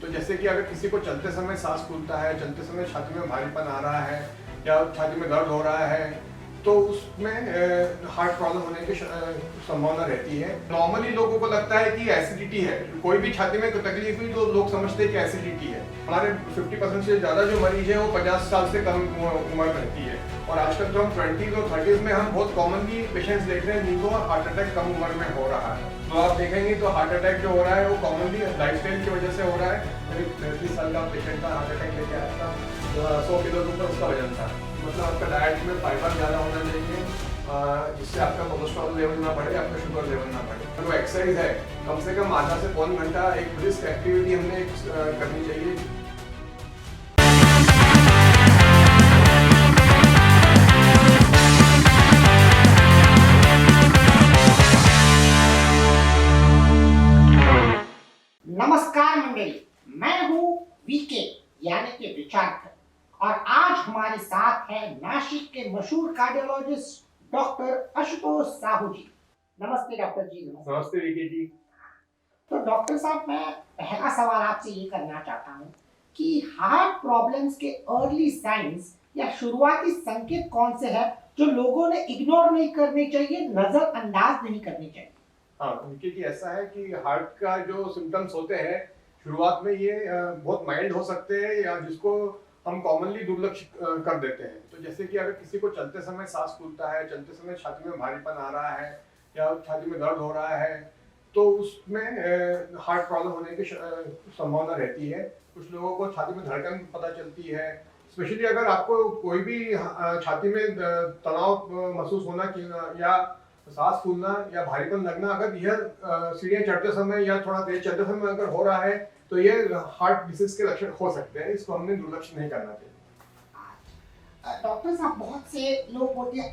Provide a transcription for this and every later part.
तो जैसे कि अगर किसी को चलते समय सांस फूलता है, चलते समय छाती में भारीपन आ रहा है या छाती में दर्द हो रहा है, तो उसमें हार्ट प्रॉब्लम होने की संभावना रहती है। नॉर्मली लोगों को लगता है कि एसिडिटी है, कोई भी छाती में तकलीफ हुई तो लोग समझते हैं कि एसिडिटी है। हमारे 50% से ज़्यादा जो मरीज हैं वो 50 साल से कम उम्र रहती है, और आजकल तो हम 20s और 30s में हम बहुत कॉमनली पेशेंट्स देख रहे हैं जिनको हार्ट अटैक कम उम्र में हो रहा है। तो आप देखेंगे तो हार्ट अटैक जो हो रहा है वो कॉमनली लाइफस्टाइल की वजह से हो रहा है। करीब 35 साल का पेशेंट का हार्ट अटैक लेके आया था, 100 किलो के ऊपर उसका वजन था। मतलब आपका डाइट में फाइबर ज़्यादा होना चाहिए, जिससे आपका कोलेस्ट्रॉल लेवल ना बढ़े, आपका शुगर लेवल ना बढ़े। तो एक्सरसाइज है, कम से कम आधा से पौन घंटा एक ब्रिस्क एक्टिविटी हमने करनी चाहिए। नमस्कार मंडली, मैं हूँ वीके यानी कि विचारक, और आज हमारे साथ है नासिक के मशहूर कार्डियोलॉजिस्ट डॉक्टर आशुतोष साहू जी। नमस्ते डॉक्टर जी। नमस्ते वीके जी। तो डॉक्टर साहब, मैं पहला सवाल आपसे ये करना चाहता हूँ कि हार्ट प्रॉब्लम्स के अर्ली साइंस या शुरुआती संकेत कौन से हैं जो लोगों ने इग्नोर नहीं करने चाहिए, नजरअंदाज नहीं करने चाहिए? हाँ, क्योंकि ऐसा है कि हार्ट का जो सिम्टम्स होते हैं शुरुआत में ये बहुत माइल्ड हो सकते हैं, या जिसको हम कॉमनली दुर्लक्ष कर देते हैं। तो जैसे कि अगर किसी को चलते समय सांस फूलता है, चलते समय छाती में भारीपन आ रहा है या छाती में दर्द हो रहा है, तो उसमें हार्ट प्रॉब्लम होने की संभावना रहती है। कुछ लोगों को छाती में धड़कन पता चलती है, स्पेशली अगर आपको कोई भी छाती में तनाव महसूस होना या सांस फूलना या भारीपन लगना, अगर यह सीढ़ियाँ चढ़ते समय या थोड़ा तेज चलते समय अगर हो रहा है, तो ये हार्ट डिसीज के लक्षण हो सकते हैं। इसको हमने दुर्लक्ष्य नहीं करना चाहिए। डॉक्टर साहब, बहुत से लोग बोलते हैं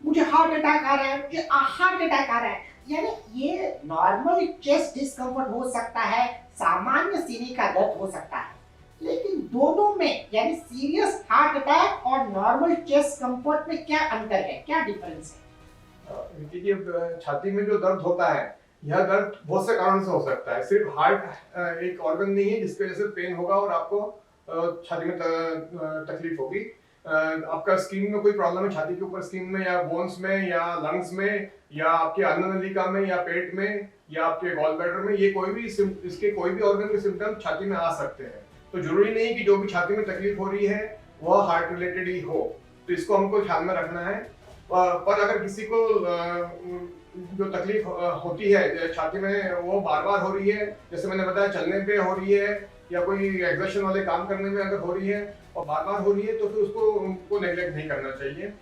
मुझे हार्ट अटैक आ रहा है, मुझे हार्ट अटैक आ रहा है। यानी ये नॉर्मल चेस्ट डिस्कम्फर्ट हो सकता है, सामान्य सीने का दर्द हो सकता है, लेकिन दोनों में यानी सीरियस हार्ट अटैक और नॉर्मल चेस्ट कंफर्ट में क्या अंतर है, क्या डिफरेंस है? देखिए, छाती में जो दर्द होता है, यह दर्द बहुत से कारण से हो सकता है। सिर्फ हार्ट एक ऑर्गन नहीं है जिसकी वजह से पेन होगा और आपको छाती में तकलीफ होगी। आपका स्किन में कोई प्रॉब्लम है, छाती के ऊपर स्किन में या बोन्स में या लंग्स में या आपके अन्न नलिका में या पेट में या आपके गॉल ब्लैडर में, ये कोई भी इसके कोई भी ऑर्गन के सिम्टम छाती में आ सकते हैं। तो जरूरी नहीं कि जो भी छाती में तकलीफ हो रही है वह हार्ट रिलेटेड ही हो, तो इसको हमको ध्यान में रखना है। पर अगर किसी को जो तकलीफ होती है छाती में, वो बार बार हो रही है, जैसे मैंने बताया चलने पे हो रही है या कोई एक्सर्शन वाले काम करने में अगर हो रही है और बार बार हो रही है, तो फिर उनको नेग्लेक्ट नहीं करना चाहिए।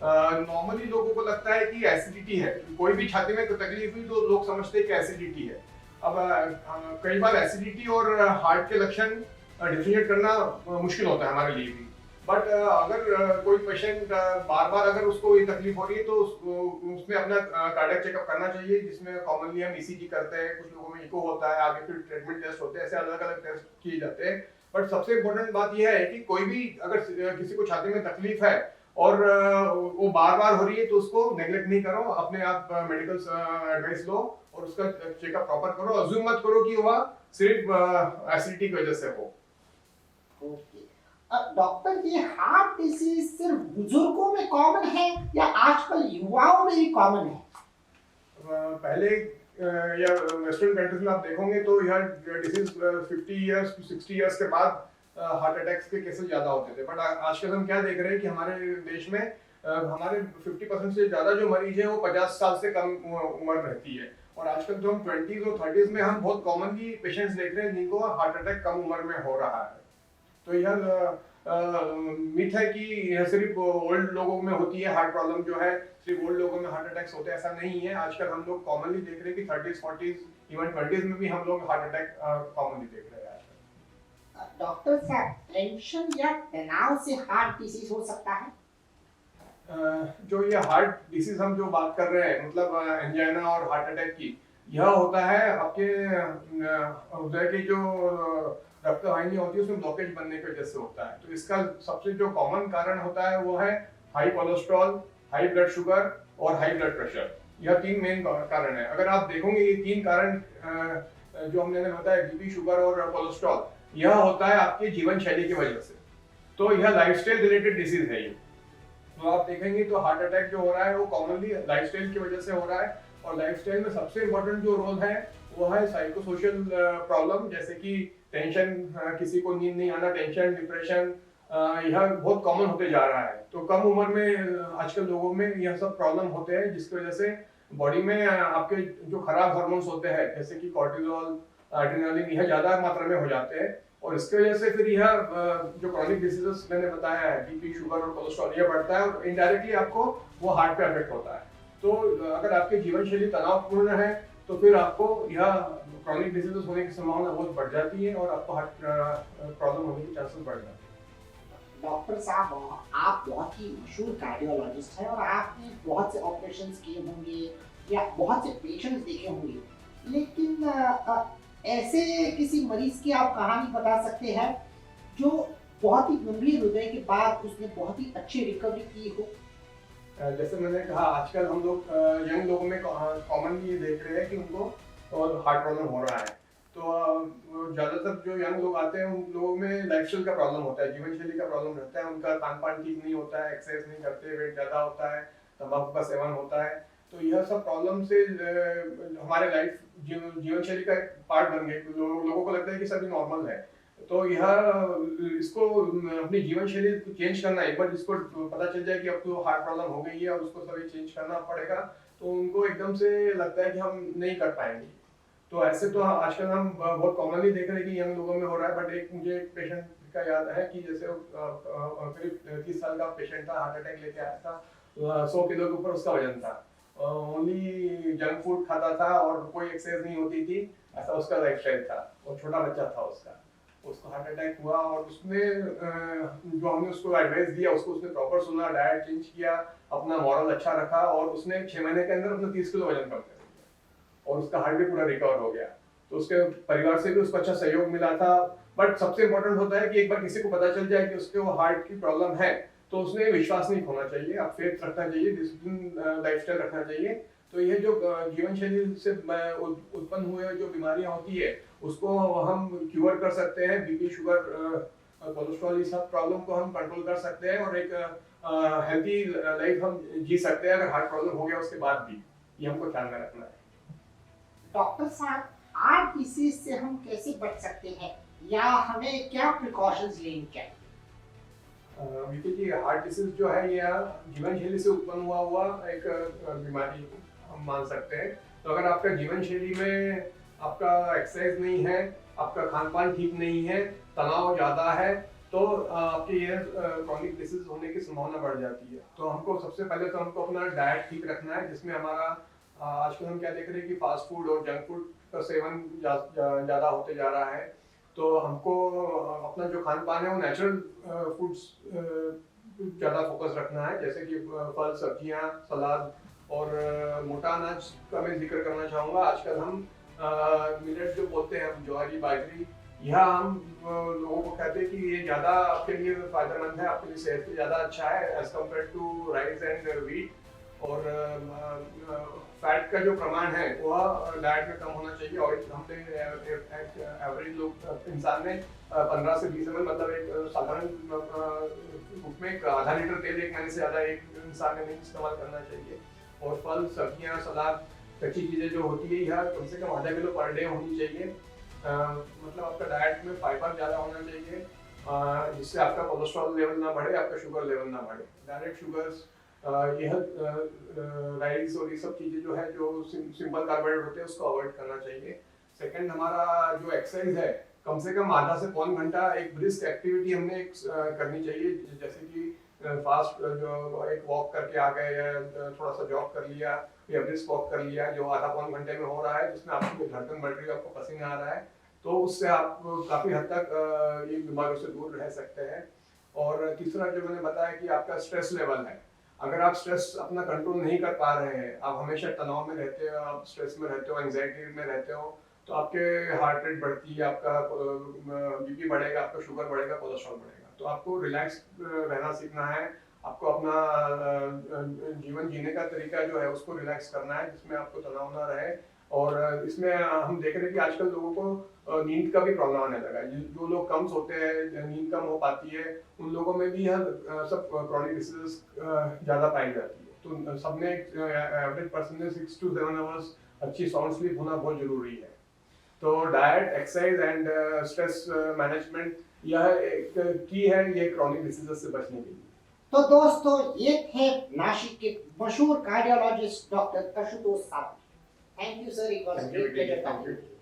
नॉर्मली लोगों को लगता है कि एसिडिटी है, कोई भी छाती में तकलीफ हुई तो लोग समझते हैं कि एसिडिटी है। अब कई बार एसिडिटी और हार्ट के लक्षण डिफरेंशिएट करना मुश्किल होता है हमारे लिए भी। बट अगर कोई पेशेंट बार बार अगर उसको ये तकलीफ हो रही है, तो उसमें अपना कार्डियक चेकअप करना चाहिए, जिसमें कॉमनली हम ईसीजी करते हैं, कुछ लोगों में इको होता है, आगे फिर ट्रीटमेंट टेस्ट होते हैं, ऐसे अलग अलग टेस्ट किए जाते हैं। बट सबसे इम्पोर्टेंट बात यह है कि कोई भी अगर किसी को छाती में तकलीफ है और वो बार बार हो रही है, तो उसको नेग्लेक्ट नहीं करो, अपने आप मेडिकल एडवाइस लो और उसका चेकअप प्रॉपर करो। अज्यूम मत करो कि वह सिर्फ एसिडिटी की वजह से हो। डॉक्टर, ये हार्ट डिसीज सिर्फ बुजुर्गों में कॉमन है या आजकल युवाओं में भी कॉमन है? पहले या वेस्टर्न कंट्रीज में आप देखोगे तो यह डिसीज 50 इयर्स टू 60 इयर्स के बाद हार्ट अटैक्स के केसेस ज्यादा होते थे। बट आजकल हम क्या देख रहे हैं कि हमारे देश में हमारे 50% से ज्यादा जो मरीज हैं वो 50 साल से कम उम्र रहती है, और आजकल जो हम 20s और 30s में हम बहुत कॉमनली पेशेंट्स देख रहे हैं जिनको हार्ट अटैक कम उम्र में हो रहा है। तो यह मिथ है कि यह सिर्फ ओल्ड लोगों में होती है, हार्ट प्रॉब्लम जो है सिर्फ ओल्ड लोगों में हार्ट अटैक्स होते हैं, ऐसा नहीं है। आजकल हम लोग कॉमनली देख रहे हैं कि 30s 40s इवन 20s में भी हम लोग हार्ट अटैक कॉमनली देख रहे हैं आजकल। डॉक्टर साहब, टेंशन या तनाव से हार्ट डिसीज हो सकता है? जो ये हार्ट डिसीज हम जो बात कर रहे हैं, मतलब एंजाइना और हार्ट अटैक की, यह होता है आपके हृदय की जो रक्त वाहिनी होती है उसमें ब्लॉकेज बनने की वजह से होता है। तो इसका सबसे जो कॉमन कारण होता है वो है high cholesterol, high blood sugar और हाई ब्लड प्रेशर। यह तीन मेन कारण है। अगर आप देखोगे ये तीन कारण जो हमने बताया बीपी, शुगर और कोलेस्ट्रॉल, यह होता है आपकी जीवन शैली की वजह से। तो यह लाइफस्टाइल रिलेटेड डिसीज है ये। तो आप देखेंगे तो हार्ट अटैक जो हो रहा है वो कॉमनली लाइफस्टाइल की वजह से हो रहा है। और लाइफस्टाइल में सबसे इम्पोर्टेंट जो रोल है वो है साइको सोशल प्रॉब्लम, जैसे कि टेंशन, किसी को नींद नहीं आना, टेंशन, डिप्रेशन, यह बहुत कॉमन होते जा रहा है। तो कम उम्र में आजकल लोगों में यह सब प्रॉब्लम होते हैं, जिसकी वजह से बॉडी में आपके जो खराब हार्मोन्स होते हैं जैसे कि कॉर्टिजोल, एड्रेनालिन, यह ज्यादा मात्रा में हो जाते हैं। और इसकी वजह से फिर यह जो क्रॉनिक डिसीजेस मैंने बताया है, बीपी, शुगर और कोलेस्ट्रॉल, यह बढ़ता है और इनडायरेक्टली आपको वो हार्ट पे अफेक्ट होता है। तो अगर आपकी जीवन शैली तनावपूर्ण है तो फिर आपको यह क्रॉनिक डिसीजेस होने की संभावना बहुत बढ़ जाती है और आपको हार्ट प्रॉब्लम होने के चांसेस बढ़ जाते हैं। डॉक्टर साहब, आप बहुत ही मशहूर कार्डियोलॉजिस्ट हैं और आपने बहुत से ऑपरेशंस किए होंगे या बहुत से पेशेंट्स देखे होंगे, लेकिन ऐसे किसी मरीज की आप कहानी बता सकते हैं जो बहुत ही गंभीर हृदय के बाद उसने बहुत ही अच्छी रिकवरी की हो? जैसे मैंने कहा, आजकल हम लोग यंग लोगों में कॉमनली ये देख रहे हैं कि उनको हार्ट प्रॉब्लम हो रहा है। तो ज़्यादातर जो यंग लोग आते हैं उन लोगों में लाइफस्टाइल का प्रॉब्लम होता है, जीवन शैली का प्रॉब्लम रहता है। उनका खान पान ठीक नहीं होता है, एक्सरसाइज नहीं करते, वेट ज़्यादा होता है, तंबाकू का सेवन होता है। तो यह सब प्रॉब्लम से हमारे लाइफ जीवन शैली का एक पार्ट बन गए। लोगों को लगता है कि सभी नॉर्मल है। तो यह इसको अपनी जीवन शैली चेंज करना, एक बार जिसको पता चल जाए कि अब तो हार्ट प्रॉब्लम हो गई है और उसको सभी चेंज करना पड़ेगा, तो उनको एकदम से लगता है कि हम नहीं कर पाएंगे। तो ऐसे तो आजकल हम बहुत कॉमनली देख रहे हैं कि यंग लोगों में हो रहा है। बट मुझे एक पेशेंट का याद है कि जैसे करीब 30 साल का पेशेंट था, हार्ट अटैक लेके आया था। 100 किलो के ऊपर उसका वजन था, ओनली जंक फूड खाता था और कोई एक्सरसाइज नहीं होती थी, ऐसा उसका लाइफस्टाइल था। और छोटा बच्चा था उसको हार्ट अटैक हुआ और उसने जो हमने उसको एडवाइस दिया उसको उसने प्रॉपर सुना, डाइट चेंज किया, अपना मॉरल अच्छा रखा और उसने 6 महीने के अंदर अपना 30 किलो वजन कम कर दिया और उसका हार्ट भी पूरा रिकवर हो गया। तो उसके परिवार से भी उसको अच्छा सहयोग मिला था। बट सबसे इम्पोर्टेंट होता है कि एक बार किसी को पता चल जाए कि उसके वो हार्ट की प्रॉब्लम है तो उसने विश्वास नहीं खोना चाहिए, आप फेथ रखना चाहिए, डिसिप्लिन लाइफस्टाइल रखना चाहिए। तो ये जो जीवन शैली से उत्पन्न हुए जो बीमारियां होती है उसको हम क्योर कर सकते हैं। बीपी, शुगर, कोलेस्ट्रॉल, ये सब प्रॉब्लम को हम कंट्रोल कर सकते हैं और एक हेल्थी लाइफ हम जी सकते हैं अगर हार्ट प्रॉब्लम हो गया उसके बाद भी। ये हमको ध्यान में रखना है। डॉक्टर साहब, हार्ट डिसीज से हम कैसे बच सकते हैं या हमें क्या प्रिकॉशंस लेनी चाहिए? बीपी की हार्ट डिसीज जो है ये जीवन शैली से उत्पन्न हुआ एक बीमारी हम मान सकते हैं। तो अगर आपका जीवन शैली में आपका एक्सरसाइज नहीं है, आपका खान पान ठीक नहीं है, तनाव ज़्यादा है, तो आपके ये क्रॉनिक डिसीज होने की संभावना बढ़ जाती है। तो हमको सबसे पहले तो हमको अपना डाइट ठीक रखना है, जिसमें हमारा आजकल हम क्या देख रहे हैं कि फास्ट फूड और जंक फूड का सेवन ज़्यादा होते जा रहा है। तो हमको अपना जो खान पान है वो नेचुरल फूड्स ज़्यादा फोकस रखना है, जैसे कि फल, सब्जियां, सलाद और मोटा अनाज का मैं जिक्र करना चाहूँगा। आजकल हम मिलेट जो बोलते हैं, हम ज्वारी, बाजरी, यह हम लोगों को कहते हैं कि ये ज़्यादा आपके लिए फायदेमंद है, आपके लिए सेहत के ज़्यादा अच्छा है as compare to rice and wheat. और फैट का जो प्रमाण है वह डाइट में कम होना चाहिए। और हमने एवरेज लोग इंसान ने 15 से 20 ml, मतलब एक साधारण रूप में आधा लीटर तेल एक महीने से ज़्यादा एक इंसान ने नहीं इस्तेमाल करना चाहिए। और फल, सब्जियां, सलाद, कच्ची चीज़ें जो होती है यह कम से कम आधा किलो पर डे होनी चाहिए। मतलब आपका डाइट में फाइबर ज़्यादा होना चाहिए, जिससे आपका कोलेस्ट्रॉल लेवल ना बढ़े, आपका शुगर लेवल ना बढ़े। डायरेक्ट शुगर्स, यह राइस और ये सब चीज़ें जो है जो सिंपल कार्बोहाइड्रेट होते हैं उसको अवॉइड करना चाहिए। सेकंड, हमारा जो एक्सरसाइज है कम से कम आधा से पौन घंटा एक ब्रिस्क एक्टिविटी हमने करनी चाहिए, जैसे कि फास्ट जो एक वॉक करके आ गए या थोड़ा सा जॉग कर लिया या ब्रिस्क वॉक कर लिया, जो आधा पौन घंटे में हो रहा है, जिसमें आपकी धड़कन बढ़ रही है, आपको पसीना आ रहा है, तो उससे आप काफ़ी हद तक ये बीमारियों से दूर रह सकते हैं। और तीसरा जो मैंने बताया कि आपका स्ट्रेस लेवल है, अगर आप स्ट्रेस अपना कंट्रोल नहीं कर पा रहे हैं, आप हमेशा तनाव में रहते हो, आप स्ट्रेस में रहते हो, एंजाइटी में रहते हो, तो आपके हार्ट रेट बढ़ती है, आपका बीपी बढ़ेगा, आपका शुगर बढ़ेगा, कोलेस्ट्रॉल बढ़ेगा। तो आपको रिलैक्स रहना सीखना है, आपको अपना जीवन जीने का तरीका जो है उसको रिलैक्स करना है, जिसमें आपको तनाव ना रहे। और इसमें हम देख रहे हैं कि आजकल लोगों को नींद का भी प्रॉब्लम आने लगा है। जो लोग कम सोते हैं, नींद कम हो पाती है, उन लोगों में भी यह सब क्रॉनिक डिसीजेस ज़्यादा पाई जाती है। तो सबने एवरेज पर्सन ने 6 to 7 आवर्स अच्छी साउंड स्लीप होना बहुत ज़रूरी है। तो diet, exercise and stress management यह एक की है ये क्रॉनिक डिसीजेस से बचने के लिए। तो दोस्तों ये थे नासिक के मशहूर कार्डियोलॉजिस्ट डॉक्टर कशुतोष साहब। Thank you sir, it was Thank you, great pleasure Thank talking you. To you.